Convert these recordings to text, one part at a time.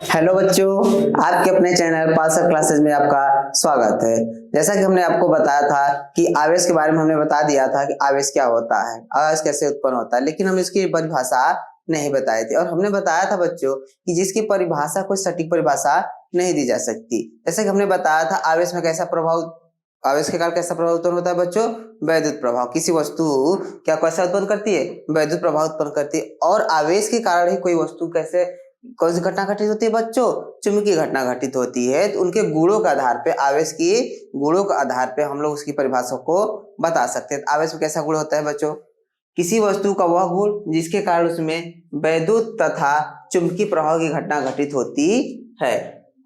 Hello बच्चों, आपके अपने चैनल पासर क्लासेस में आपका स्वागत है। जैसा कि हमने आपको बताया था कि आवेश के बारे में हमने बता दिया था कि आवेश क्या होता है, आवेश कैसे उत्पन्न होता है, लेकिन हम इसकी परिभाषा नहीं बताए थे। और हमने बताया था बच्चों कि जिसकी परिभाषा कोई सटीक परिभाषा नहीं दी जा सकती। जैसे कि हमने बताया था आवेश में कैसा प्रभाव, आवेश के कारण कैसा प्रभाव उत्पन्न होता है बच्चों, वैद्युत प्रभाव। किसी वस्तु क्या कैसा उत्पन्न करती है, वैद्युत प्रभाव उत्पन्न करती है। और आवेश के कारण ही कोई वस्तु कैसे कौन सी घटना घटित होती है बच्चों, चुंबकीय घटना घटित होती है। तो उनके गुणों के आधार पे, आवेश की गुणों के आधार पे हम लोग उसकी परिभाषा को बता सकते हैं। आवेश में कैसा गुण होता है बच्चों, किसी वस्तु का वह गुण जिसके कारण उसमें वैद्युत तथा चुंबकीय प्रभाव की घटना घटित होती है,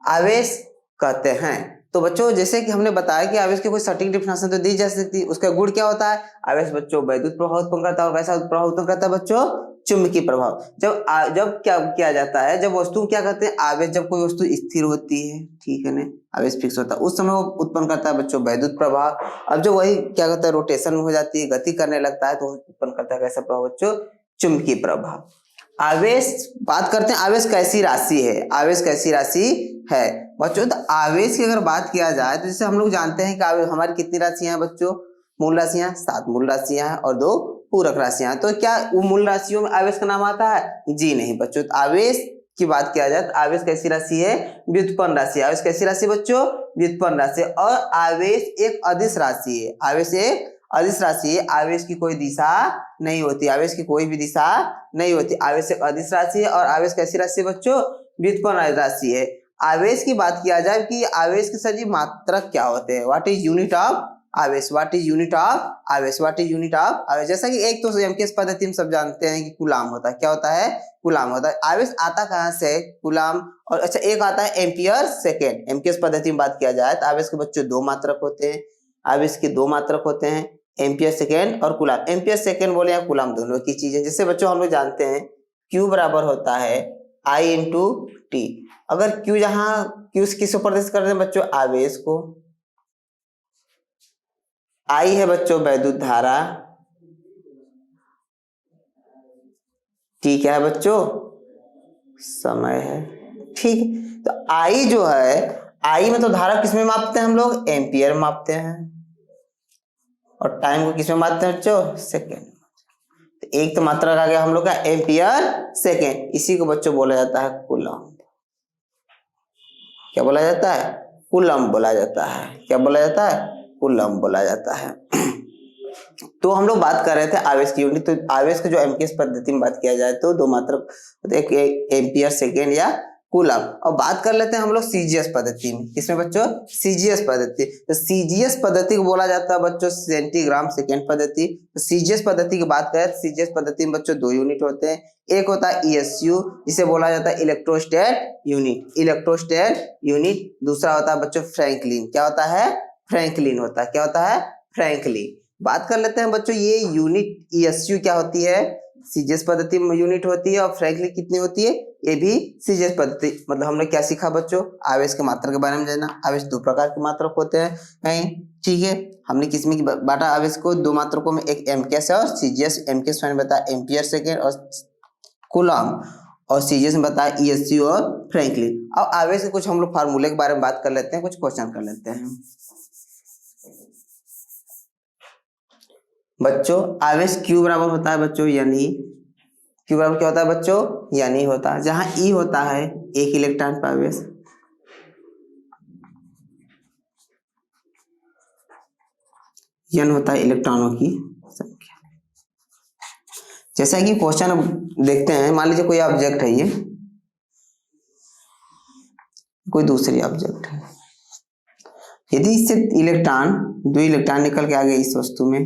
आवेश कहते हैं। तो बच्चों जैसे कि हमने बताया कि आवेश की कोई सटीक डिफिनेशन तो दी जा सकती, उसका गुण क्या होता है, आवेश बच्चों वैद्युत प्रभाव उत्पन्न करता है। और कैसा प्रभाव उत्पन्न करता है बच्चों, चुंबकीय प्रभाव। जब क्या किया जाता है, जब वस्तु क्या कहते हैं, आवेश जब कोई वस्तु स्थिर होती है, ठीक है ना, आवेश फिक्स होता है, उस समय वो उत्पन्न करता है बच्चों वैद्युत प्रभाव। अब जो वही क्या कहता है रोटेशन हो जाती है, गति करने लगता है, तो उत्पन्न करता है कैसा प्रभाव बच्चों, चुंबकीय प्रभाव। आवेश बात करते हैं, आवेश कैसी राशि है, आवेश कैसी राशि है बच्चों। तो आवेश की अगर बात किया जाए तो जैसे हम लोग जानते हैं कि आवेश हमारी कितनी राशियां हैं बच्चों, मूल राशियां 7 मूल राशियां हैं और 2 पूरक राशियां। तो क्या वो मूल राशियों में आवेश का नाम आता है, जी नहीं बच्चों। तो आवेश की बात किया जाए तो आवेश कैसी राशि है, व्युत्पन्न राशि। आवेश कैसी राशि बच्चों, व्युत्पन्न राशि। और आवेश एक अदिश राशि है, आवेश एक अदिश राशि है। आवेश की कोई दिशा नहीं होती, आवेश की कोई भी दिशा नहीं होती। आवेश एक अदिश राशि है। और आवेश कैसी राशि है बच्चों, व्युत्पन्न राशि है। आवेश की बात किया जाए कि आवेश के सर जी मात्रक क्या होते हैं, व्हाट इज यूनिट ऑफ आवेश, व्हाट इज यूनिट ऑफ आवेश, व्हाट इज यूनिट ऑफ आवेश। जैसा कि एक तो एमकेएस पद्धति में सब जानते हैं कि कूलाम होता है, क्या होता है, कूलाम होता है। आवेश आता कहां से, कूलाम। और अच्छा एक आता है एम्पियर सेकेंड। एमकेएस पद्धति में बात किया जाए तो आवेश के बच्चों 2 मात्रक होते हैं, आवेश के 2 मात्रक होते हैं, एम्पियर सेकेंड और कूलाम। एम्पियर सेकेंड बोले या कूलाम, दोनों की चीज है। जैसे बच्चों हम लोग जानते हैं Q बराबर होता है I इंटू टी। अगर Q जहां Q किसको प्रदर्शित करते हैं बच्चों, आवेश को। I है बच्चों वैद्युत धारा, T क्या है बच्चों, समय है, ठीक। तो I जो है, I में तो धारा किसमें मापते हैं हम लोग, एम्पियर मापते हैं। और टाइम को किसमें मापते हैं बच्चों, सेकेंड। एक तो मात्रक आ गया हम लोग का एम्पियर सेकेंड, इसी को बच्चों बोला जाता है कूलम। क्या बोला जाता है, कूलम बोला जाता है। क्या बोला जाता है, कूलम बोला जाता है। तो हम लोग बात कर रहे थे आवेश की यूनिट। तो आवेश के जो एमकेएस पद्धति में बात किया जाए तो 2 मात्रक, एक एम्पियर सेकेंड या कूलम। और बात कर लेते हैं हम लोग सीजीएस पद्धति में, किसमें बच्चों, सीजीएस पद्धति। तो सीजीएस पद्धति को बोला जाता है बच्चों सेंटीग्राम सेकेंड पद्धति। तो सीजीएस पद्धति की बात करें, सीजीएस पद्धति में बच्चों 2 यूनिट होते हैं। एक होता है ईएसयू, जिसे बोला जाता है इलेक्ट्रोस्टैट यूनिट, इलेक्ट्रोस्टैट यूनिट। दूसरा होता है बच्चों फ्रैंकलिन। क्या होता है, फ्रैंकलिन होता है। क्या होता है, फ्रैंकलिन। बात कर लेते हैं बच्चों ये यूनिट ईएसयू क्या होती है, सीजीएस पद्धति में यूनिट होती है। और फ्रैंकलिन कितनी होती है, ये भी सीजीएस पद्धति। मतलब हमने क्या सीखा बच्चों, आवेश के मात्रक के बारे में जाना। आवेश 2 प्रकार के मात्रक होते हैं कहीं, ठीक है। हमने किसमें बांटा आवेश को, 2 मात्रकों में, एक एमकेएस और सीजीएस। एमकेएस मैंने बताया एम्पियर सेकेंड और कूलम, और सीजीएस में बताया ईएसयू और फ्रैंकलिन। अब आवेश के कुछ हम लोग फार्मूले के बारे में बात कर लेते हैं, कुछ क्वेश्चन कर लेते हैं बच्चों। आवेश Q बराबर होता है बच्चों यानी, Q बराबर क्या होता है बच्चों, यानी होता है। जहां E होता है 1 इलेक्ट्रॉन पर आवेश, N होता है इलेक्ट्रॉनों की संख्या। जैसा कि क्वेश्चन देखते हैं, मान लीजिए कोई ऑब्जेक्ट है, ये कोई दूसरी ऑब्जेक्ट है। यदि इससे इलेक्ट्रॉन 2 इलेक्ट्रॉन निकल के आ गए इस वस्तु में,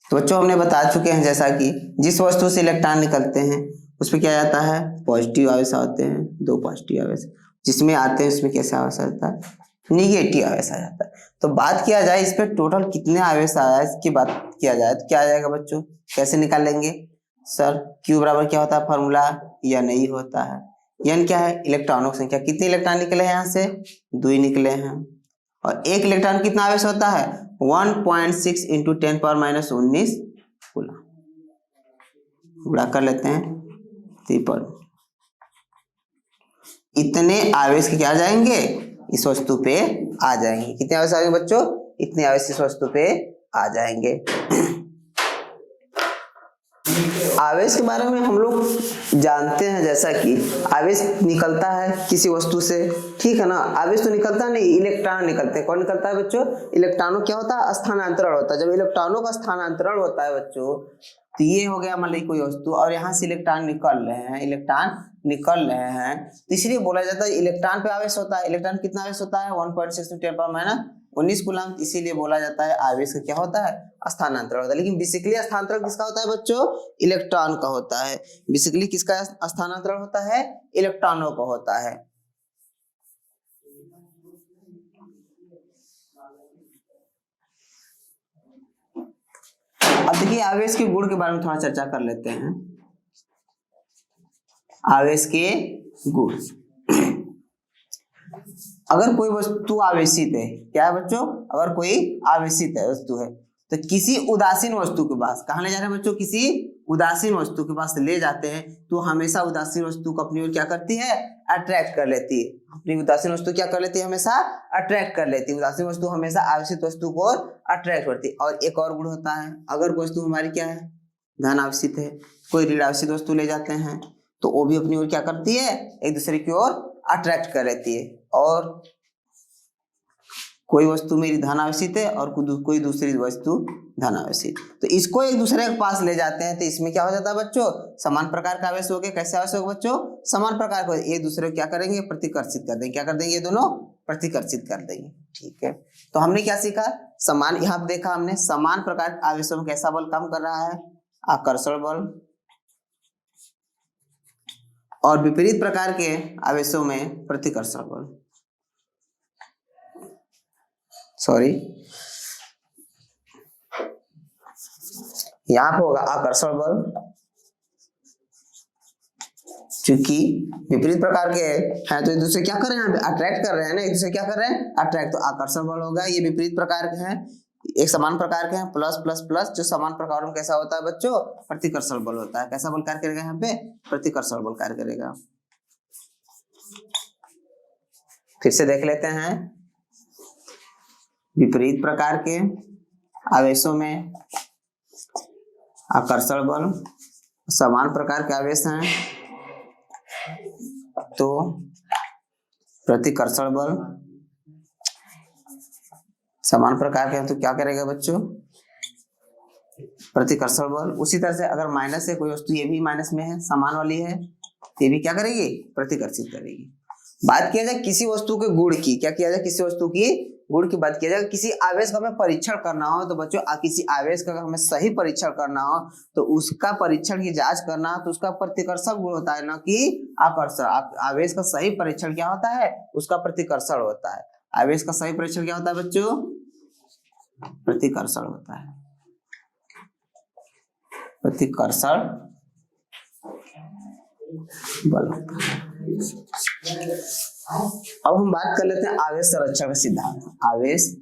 तो बच्चों हमने बता चुके हैं जैसा कि जिस वस्तु से इलेक्ट्रॉन निकलते हैं उसमें क्या जाता है, पॉजिटिव आवेश आते हैं, 2 पॉजिटिव आवेश। जिसमें आते हैं उसमें कैसा आवेश आता है, निगेटिव आवेश आ जाता है। तो बात किया जाए इस पे टोटल कितने आवेश आया है, इसकी बात किया जाए तो क्या आ जाएगा बच्चों, कैसे निकालेंगे सर। Q बराबर क्या होता है फॉर्मूला, या नहीं होता है। N क्या है, इलेक्ट्रॉनों की संख्या। कितने इलेक्ट्रॉन निकले हैं यहाँ से, 2 ही निकले हैं। और 1 इलेक्ट्रॉन कितना आवेश होता है, 1.6 इंटू 10⁻⁻19 कूलम। गुणा कर लेते हैं 3 पर इतने आवेश के क्या आ जाएंगे, इस वस्तु पे आ जाएंगे। कितने आवेश आएंगे बच्चों, इतने आवेश इस वस्तु पे आ जाएंगे। आवेश के बारे में हम लोग जानते हैं, जैसा कि आवेश निकलता है किसी वस्तु से, ठीक है ना। आवेश तो निकलता नहीं, इलेक्ट्रॉन निकलते हैं। कौन निकलता है बच्चों, इलेक्ट्रॉनों क्या होता है, स्थानांतरण होता है। जब इलेक्ट्रॉनों का स्थानांतरण होता है बच्चों, तो ये हो गया मान लीजिए कोई वस्तु और यहाँ से इलेक्ट्रॉन निकल रहे हैं, इलेक्ट्रॉन निकल रहे हैं, तो इसलिए बोला जाता है इलेक्ट्रॉन पे आवेश होता है। इलेक्ट्रॉन कितना आवेश होता है, 1.6 × 10⁻19 कूलम। इसीलिए बोला जाता है आवेश का क्या होता है, स्थानांतरण होता है। लेकिन बेसिकली स्थानांतरण किसका होता है बच्चों, इलेक्ट्रॉन का होता है। बेसिकली किसका स्थानांतरण होता है, इलेक्ट्रॉनों का होता है। अब देखिए आवेश के गुण के बारे में थोड़ा चर्चा कर लेते हैं। आवेश के गुण, अगर कोई वस्तु आवेशित है, क्या है बच्चों, अगर कोई आवेशित है वस्तु है, तो किसी उदासीन वस्तु के पास, कहाँ ले जा रहे हैं बच्चों, किसी उदासीन वस्तु के पास ले जाते हैं, तो हमेशा उदासीन वस्तु को अपनी ओर क्या करती है, अट्रैक्ट कर लेती है। अपनी उदासीन वस्तु क्या कर लेती है, हमेशा अट्रैक्ट कर लेती है। उदासीन वस्तु हमेशा आवेशित वस्तु को अट्रैक्ट करती है। और एक और गुण होता है, अगर कोई वस्तु हमारी क्या है, धन आवेशित है, कोई ऋण आवेशित वस्तु ले जाते हैं, तो वो भी अपनी ओर क्या करती है, एक दूसरे की ओर अट्रैक्ट कर लेती है। और कोई वस्तु मेरी धन आवेशित है और कोई दूसरी वस्तु धन आवेशित, तो इसको एक दूसरे के पास ले जाते हैं, तो इसमें क्या हो जाता है बच्चों, समान प्रकार का आवेश हो गया। कैसे आवेश होगा बच्चों, समान प्रकार को एक दूसरे को क्या करेंगे, प्रतिकर्षित कर देंगे। क्या कर देंगे, ये दोनों प्रतिकर्षित कर देंगे, ठीक है। तो हमने क्या सीखा, समान, यहाँ पे देखा हमने समान प्रकार के आवेशों में कैसा बल काम कर रहा है, आकर्षण बल, और विपरीत प्रकार के आवेशों में प्रतिकर्षण बल, सॉरी, यहां पे होगा आकर्षण बल, क्योंकि विपरीत प्रकार के हैं तो एक दूसरे क्या कर रहे हैं, यहाँ पे अट्रैक्ट कर रहे हैं ना, एक दूसरे क्या कर रहे हैं, अट्रैक्ट। तो आकर्षण बल होगा, ये विपरीत प्रकार के हैं, एक समान प्रकार के हैं, प्लस प्लस प्लस। जो समान प्रकार में कैसा होता है बच्चों, प्रतिकर्षण बल होता है। कैसा बल कार्य करेगा यहाँ पे, प्रतिकर्षण बल कार्य करेगा। फिर से देख लेते हैं, विपरीत प्रकार के आवेशों में आकर्षण बल, समान प्रकार के आवेश हैं तो प्रतिकर्षण बल, समान प्रकार के हैं तो क्या करेगा बच्चों, प्रतिकर्षण बल। उसी तरह से अगर माइनस है कोई वस्तु, ये भी माइनस में है, समान वाली है, ये भी क्या करेगी, प्रतिकर्षित करेगी। बात किया जाए किसी वस्तु के गुण की, क्या किया जाए, किसी वस्तु की गुण की बात किया जाए। किसी आवेश का हमें परीक्षण करना हो तो बच्चों, किसी आवेश का हमें सही परीक्षण करना हो तो उसका परीक्षण की जांच करना हो तो उसका प्रतिकर्षण गुण होता है, ना कि आकर्षण। आवेश का सही परीक्षण क्या होता है, उसका प्रतिकर्षण होता है। आवेश का सही परीक्षण क्या होता है बच्चों, प्रतिकर्षण होता है, प्रतिकर्षण बल। अब हम बात कर लेते हैं आवेश संरक्षण का सिद्धांत। आवेश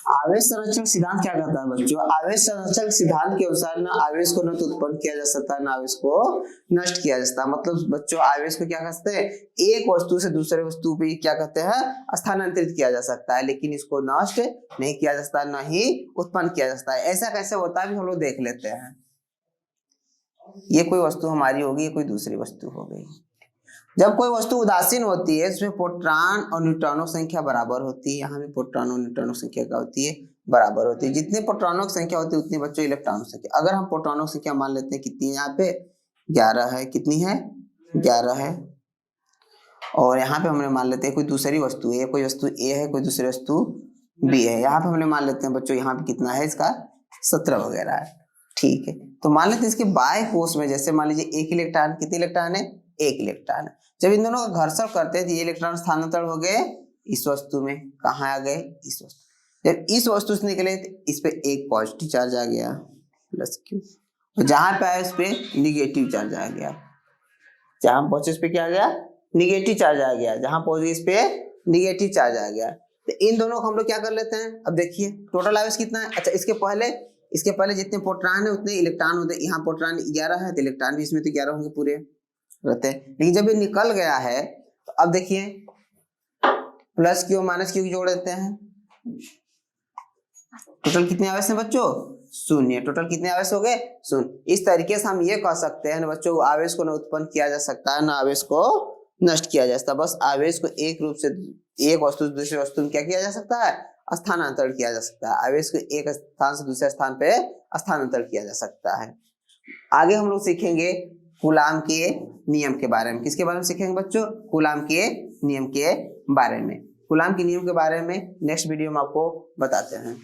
आवेश संरक्षण सिद्धांत क्या कहता है बच्चों, आवेश संरक्षण सिद्धांत के अनुसार ना आवेश को न तो उत्पन्न किया जा सकता है, ना आवेश को नष्ट किया जा सकता। मतलब बच्चों आवेश को क्या कहते हैं, एक वस्तु से दूसरे वस्तु पे क्या कहते हैं, स्थानांतरित किया जा सकता है, लेकिन इसको नष्ट नहीं किया जा सकता, न ही उत्पन्न किया जा सकता है। ऐसा कैसे होता है हम लोग देख लेते हैं। ये कोई वस्तु हमारी होगी, ये कोई दूसरी वस्तु हो गई। जब कोई वस्तु उदासीन होती है, इसमें प्रोटॉन और न्यूट्रॉनों की संख्या बराबर होती है। यहाँ भी प्रोटॉन और न्यूट्रॉनों की संख्या क्या होती है, बराबर होती है। जितने प्रोटॉनों की संख्या होती है उतनी बच्चों इलेक्ट्रॉनों की संख्या। अगर हम प्रोटॉनों की संख्या मान लेते हैं कितनी है, यहाँ पे 11 है, कितनी है, 11 है। और यहाँ पे हमने मान लेते हैं कोई दूसरी वस्तु है, कोई वस्तु ए है, कोई दूसरी वस्तु बी है। यहाँ पे हमने मान लेते हैं बच्चों, यहाँ पे कितना है, इसका 17 वगैरह है, ठीक है। तो मान लेते हैं इसके बाय कोष में, जैसे मान लीजिए एक इलेक्ट्रॉन, कितने इलेक्ट्रॉन है, एक इलेक्ट्रॉन है। जब इन दोनों का घर्षण करते हैं तो ये इलेक्ट्रॉन स्थानांतरण हो गए इस वस्तु में, कहाँ आ गए, इस वस्तु। जब इस वस्तु से निकले तो इस पे एक पॉजिटिव चार्ज आ गया, प्लस क्यू, तो जहां पे आया इस पे निगेटिव चार्ज आ गया। जहां पहुंचे इस पे क्या आ गया, निगेटिव चार्ज आ गया। जहां पहुंचे इस पे निगेटिव चार्ज आ गया। तो इन दोनों को हम लोग क्या कर लेते हैं, अब देखिए टोटल आवेश कितना है। अच्छा इसके पहले जितने प्रोटॉन है उतने इलेक्ट्रॉन होते हैं। यहाँ प्रोटॉन 11 है तो इलेक्ट्रॉन भी इसमें तो 11 होंगे पूरे रहते हैं। लेकिन जब ये निकल गया है तो अब देखिए प्लस क्यू माइनस क्यू जोड़ देते हैं। टोटल कितने आवेश हैं बच्चों, शून्य। टोटल कितने आवेश हो गए, शून्य। इस तरीके से हम ये कह सकते हैं ना बच्चों, आवेश को न उत्पन्न किया जा सकता है ना आवेश को नष्ट किया जा सकता। बस आवेश को एक रूप से एक वस्तु से दूसरे वस्तु में क्या किया जा सकता है, स्थानांतरण किया जा सकता है। आवेश को एक स्थान से दूसरे स्थान पे स्थानांतरण किया जा सकता है। आगे हम लोग सीखेंगे कूलाम के नियम के बारे में। किसके बारे में सीखेंगे बच्चों, कूलाम के नियम के बारे में। कूलाम के नियम के बारे में नेक्स्ट वीडियो में आपको बताते हैं।